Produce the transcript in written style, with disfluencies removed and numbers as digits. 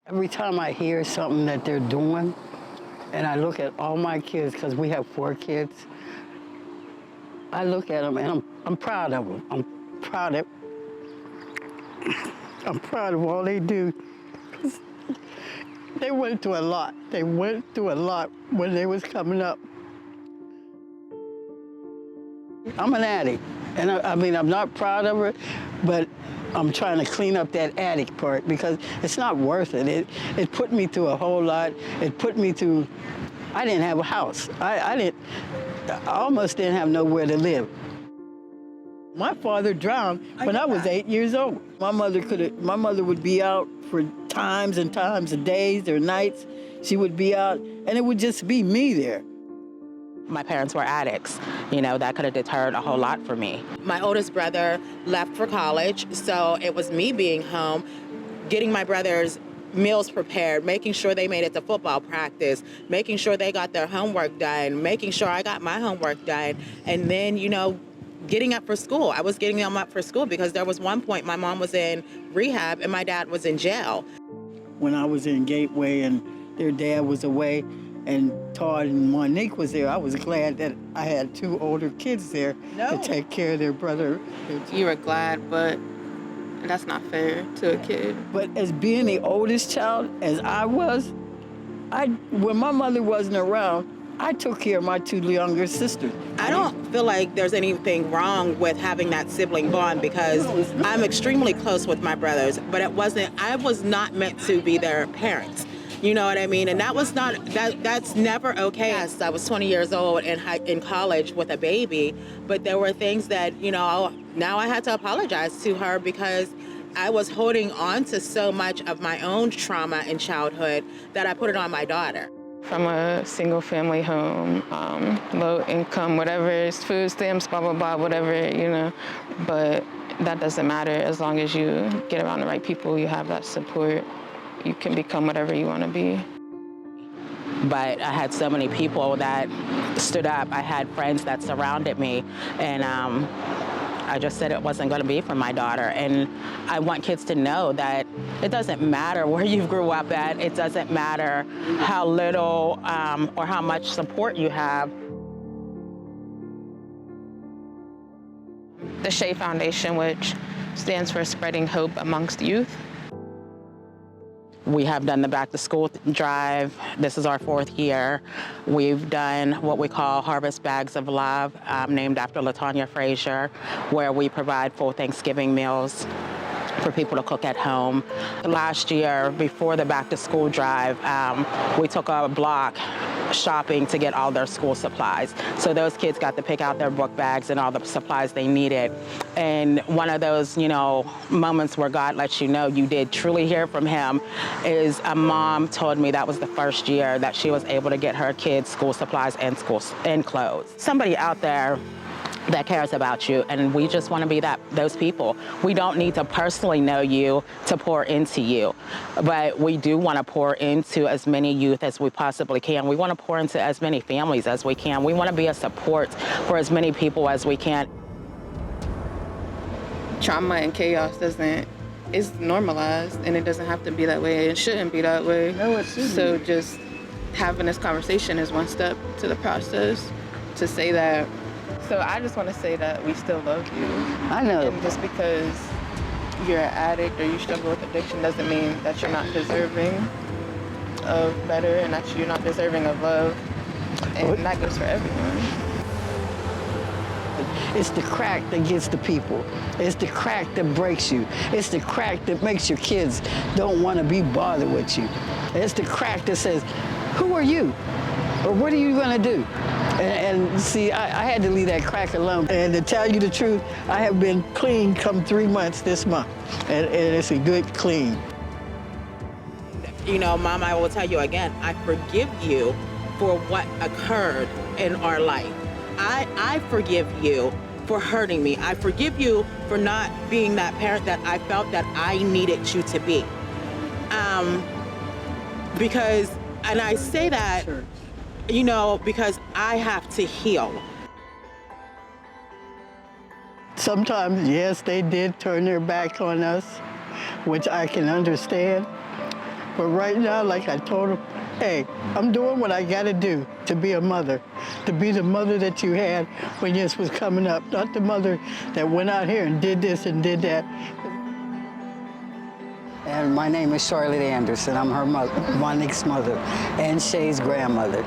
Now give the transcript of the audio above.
Every time I hear something that they're doing, and I look at all my kids, because we have 4 kids, I look at them and I'm proud of them. I'm proud of all they do. They went through a lot. They went through a lot when they was coming up. I'm an addict, and I mean, I'm not proud of it, but I'm trying to clean up that addict part because it's not worth it. It put me through a whole lot. It put me through, I didn't have a house. I almost didn't have nowhere to live. My father drowned when I was 8 years old. My mother would be out for times and times of days or nights. She would be out, and it would just be me there. My parents were addicts. You know, that could have deterred a whole lot for me. My oldest brother left for college, so it was me being home, getting my brothers meals prepared, making sure they made it to football practice, making sure they got their homework done, making sure I got my homework done, and then, you know, getting up for school. I was getting them up for school because there was one point my mom was in rehab and my dad was in jail. When I was in Gateway and their dad was away and Todd and Monique was there, I was glad that I had 2 older kids there to take care of their brother. You were glad, but that's not fair to a kid. But as being the oldest child, as I was, when my mother wasn't around, I took care of my 2 younger sisters. I don't feel like there's anything wrong with having that sibling bond because I'm extremely close with my brothers, but I was not meant to be their parents. You know what I mean? And that's never okay. Yes, I was 20 years old in college with a baby, but there were things that, you know, now I had to apologize to her because I was holding on to so much of my own trauma in childhood that I put it on my daughter. From a single family home, low income, whatever, it's food stamps, blah, blah, blah, whatever, you know. But that doesn't matter as long as you get around the right people, you have that support, you can become whatever you want to be. But I had so many people that stood up. I had friends that surrounded me, and I just said it wasn't going to be for my daughter. And I want kids to know that it doesn't matter where you grew up at. It doesn't matter how little or how much support you have. The Shea Foundation, which stands for Spreading Hope Amongst Youth. We have done the back to school drive. This is our 4th year. We've done what we call Harvest Bags of Love, named after LaTanya Frazier, where we provide full Thanksgiving meals for people to cook at home. Last year, before the back to school drive, we took a block shopping to get all their school supplies. So those kids got to pick out their book bags and all the supplies they needed. And one of those, you know, moments where God lets you know you did truly hear from him is a mom told me that was the first year that she was able to get her kids school supplies and clothes. Somebody out there that cares about you, and we just want to be those people. We don't need to personally know you to pour into you, but we do want to pour into as many youth as we possibly can. We want to pour into as many families as we can. We want to be a support for as many people as we can. Trauma and chaos is normalized, and it doesn't have to be that way. It shouldn't be that way. No, it shouldn't. So just having this conversation is one step to the process to say that. So I just want to say that we still love you. I know. And just because you're an addict or you struggle with addiction doesn't mean that you're not deserving of better and that you're not deserving of love. And that goes for everyone. It's the crack that gets the people. It's the crack that breaks you. It's the crack that makes your kids don't want to be bothered with you. It's the crack that says, who are you? Or what are you going to do? And see, I had to leave that crack alone. And to tell you the truth, I have been clean come 3 months this month. And it's a good clean. You know, Mom, I will tell you again, I forgive you for what occurred in our life. I forgive you for hurting me. I forgive you for not being that parent that I felt that I needed you to be. Because, and I say that, sure, you know, because I have to heal. Sometimes, yes, they did turn their back on us, which I can understand. But right now, like I told him, hey, I'm doing what I got to do to be a mother, to be the mother that you had when this was coming up, not the mother that went out here and did this and did that. And my name is Charlotte Anderson. I'm her mother, Monique's mother, and Shay's grandmother.